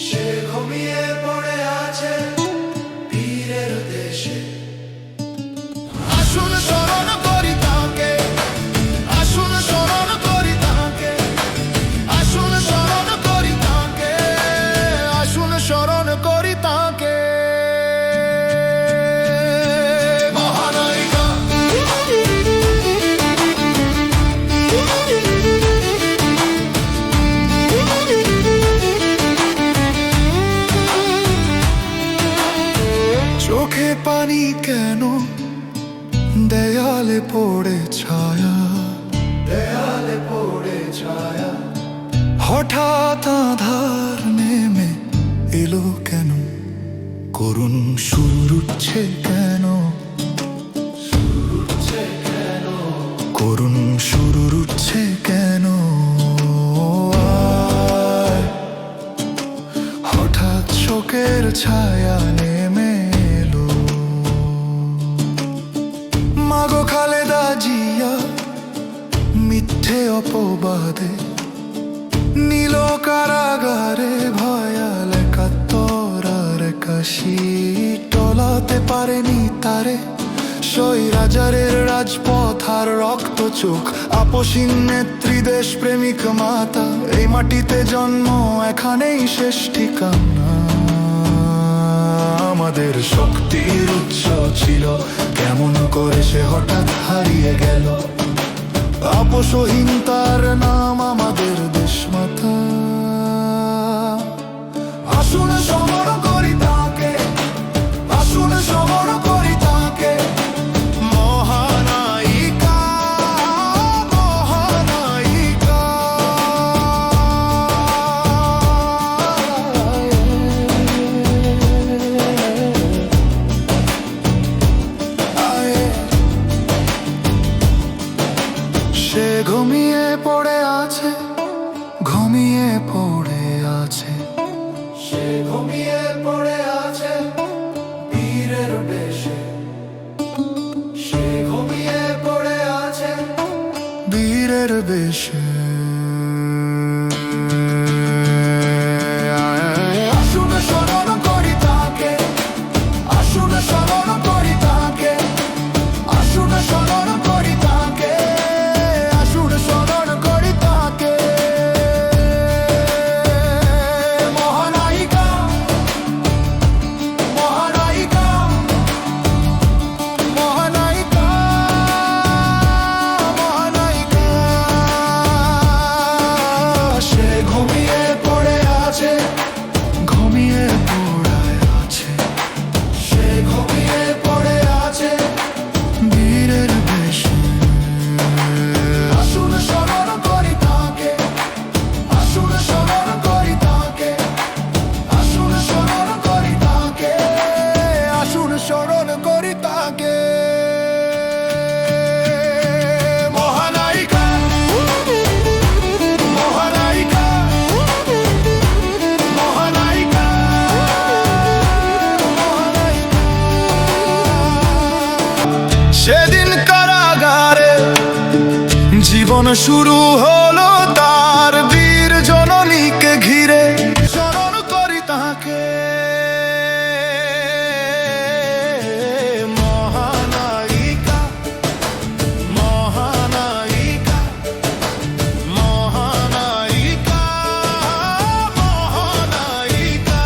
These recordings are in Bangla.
সে ঘুমিয়ে পড়ে আছে পীরের দেশে। আসুন স্মরণ করি তাকে, আসুন স্মরণ করি তাকে, আসুন স্মরণ করি তাকে, আসুন স্মরণ করি তাকে। মহানায়িকা, চোখে পানি কেন, দেয়ালে পড়ে ছায়া, দেয়ালে পড়ে ছায়া। হঠাৎ আধার নেমে এলো কেন, করুণ সুর উঠছে কেন, সুর উঠছে কেন, করুণ সুর উঠছে কেন। আয়, হঠাৎ শোকের ছায়া নেমে এলো। মাগো খালেদা জিয়া মিথ্যে অপবাদে নীল কারাগারে, ভয়াল ৭১ আর ৮১ টলাতে পারেনি তারে। স্বৈরাচারের রাজপথ আর রক্ত চোখ, আপসীন নেত্রী, দেশ প্রেমিক মাতা। এই মাটিতে জন্ম, এখানেই শেষ ঠিকানা। আমাদের শক্তির উৎস ছিল, কেমন করে সে হঠাৎ হারিয়ে গেল। আপসহীনতার নাম আমাদের দেশমাতা। আসুন স্মরণ করি তাকে, আসুন স্মরণ করি তাকে। মহানায়িকা, মহানায়িকা। সে ঘুমিয়ে পড়ে আছে, ঘুমিয়ে পড়ে আছে, সে ঘুমিয়ে পড়ে আছে পীরের বেশে। সে ঘুমিয়ে পড়ে আছে বীরের বেশে। আসুন স্মরণ করি তাকে, আসুন স্মরণ করি তাকে, আসুন স্মরণ করি তাকে, আসুন স্মরণ করি তাকে। মহানায়িকা, মহানায়িকা, মহানায়িকা, মহানায়িকা। সে ঘুমিয়ে পড়ে আছে, ঘুমিয়ে পড়ে আছে, সে ঘুমিয়ে পড়ে আছে বীরের বেশে। আসুন স্মরণ করি তাকে, আসুন স্মরণ করি তাকে, আসুন স্মরণ করি তাকে, আসুন স্মরণ করি তাকে। মহানায়িকা, মহানায়িকা, মহানায়িকা, মহানায়িকা। সেদিন কারাগারে জীবন শুরু হলো তার, বীর জননীকে ঘিরে। স্মরণ করি তাকে। মহানায়িকা, মহানায়িকা, মহানায়িকা, মহানায়িকা।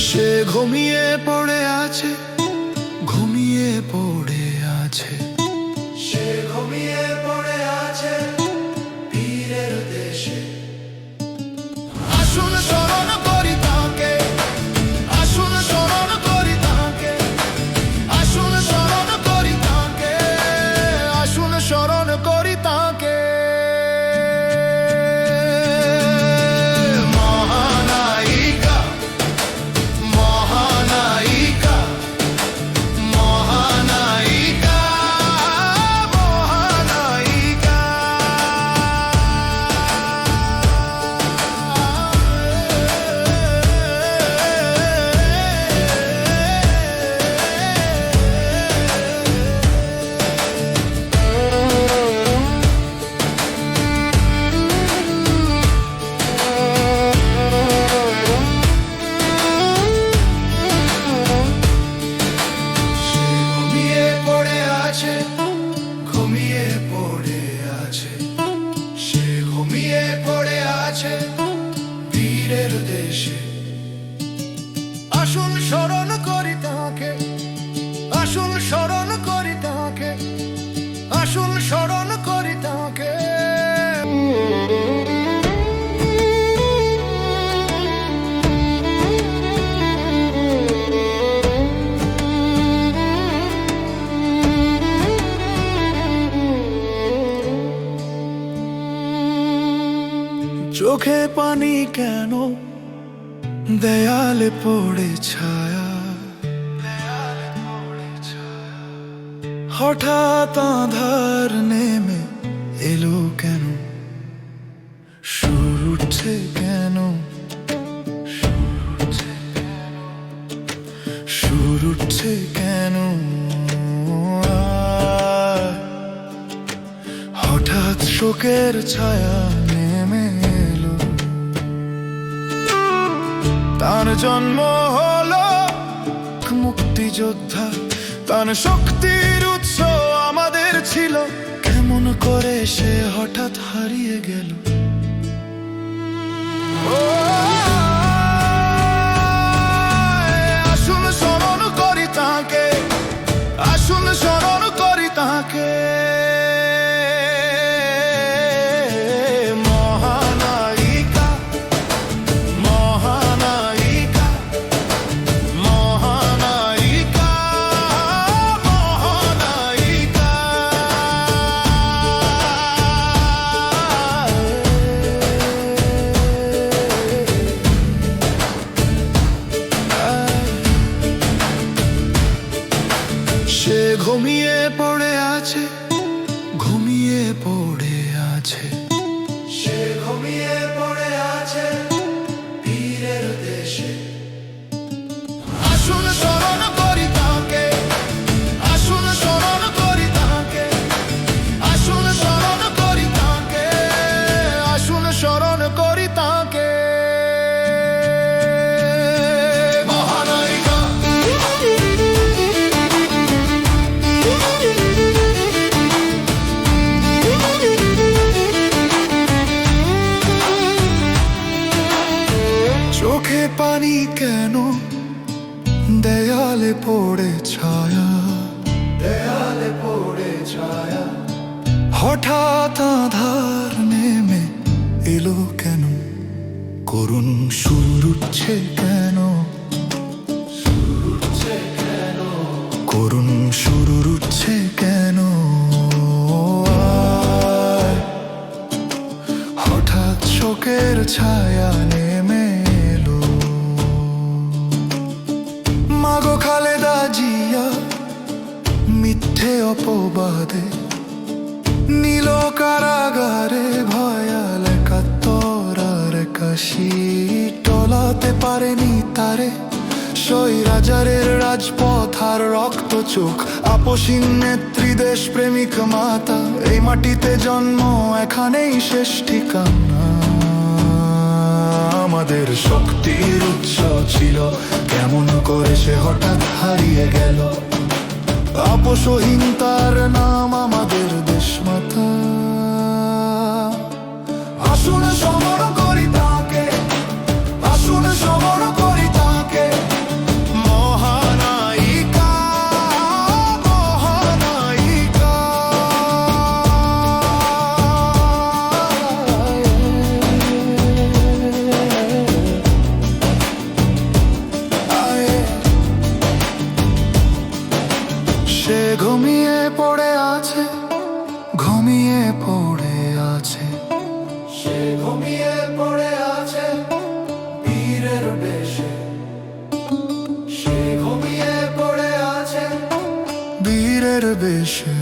সে ঘুমিয়ে পড়ে আছে, ঘুমিয়ে পড়ে আছে, সে ঘুমিয়ে পড়ে আছে পীরের দেশে। আসুন স্মরণ করি তাকে, আসুন স্মরণ করি তাকে, আসুন স্মরণ করি তাকে, আসুন স্মরণ করি তাকে। মহানায়িকা, মহানায়িকা, মহানায়িকা, মহানায়িকা। চোখে পানি কেন, দেয়ালে পড়ে ছায়া, হঠাৎ আঁধার নেমে এলো কেন, সুর উঠছে কেন, সুর উঠছে কেন, হঠাৎ শোকের ছায়া নেমে এলো। তার জন্ম হলো মুক্তিযোদ্ধা, তার শক্তির উৎস আমাদের ছিল, কেমন করে সে হঠাৎ হারিয়ে গেল। আসুন স্মরণ করি তাকে, আসুন স্মরণ করি তাকে, মহানায়িকা, মহানায়িকা, মহানায়িকা, মহানায়িকা। সে ঘুমিয়ে পড়ে আছে, ঘুমিয়ে পড়ে আছে, সে ঘুমিয়ে পড়ে আছে বীরের দেশে। আসুন স্মরণ করি তাকে, আসুন স্মরণ করি তাকে, আসুন স্মরণ করি তাকে, আসুন স্মরণ করি তাকে, মহানায়িকা। চোখে পানি কেন, দেয়ালে পড়ে ছায়া, দেয়ালে পড়ে ছায়া, হঠাৎ আধার নেমে এলো কেন, করুণ সুর উঠছে কেন, সুর উঠছে কেন, করুণ সুর উঠছে কেন, হঠাৎ শোকের ছায়া নেমে এলো। মাগো খালেদা জিয়া মিথ্যে অপবাদে নীল কারাগারে, ভয়াল ৭১ আর ৮১ টলাতে পারেনি তারে, স্বৈরাচারের রাজপথ আর রক্ত চোখ, আপসীন নেত্রী দেশ প্রেমিক মাতা, এই মাটিতে জন্ম এখানেই শেষ ঠিকানা। আমাদের শক্তির উৎস ছিল, কেমন করে সে হঠাৎ হারিয়ে গেল, আপসহীন তার নাম আমাদের দেশমাতা। আসুন স্মরণ করি তাকে, আসুন স্মরণ করি তাকে, মহানায়িকা, মহানায়িকা। সে ঘুমিয়ে পড়ে আছে, ঘুমিয়ে পড়ে আছে, সে ঘুমিয়ে পড়ে আছে বীরের বেশে, সে ঘুমিয়ে পড়ে আছে বীরের বেশে।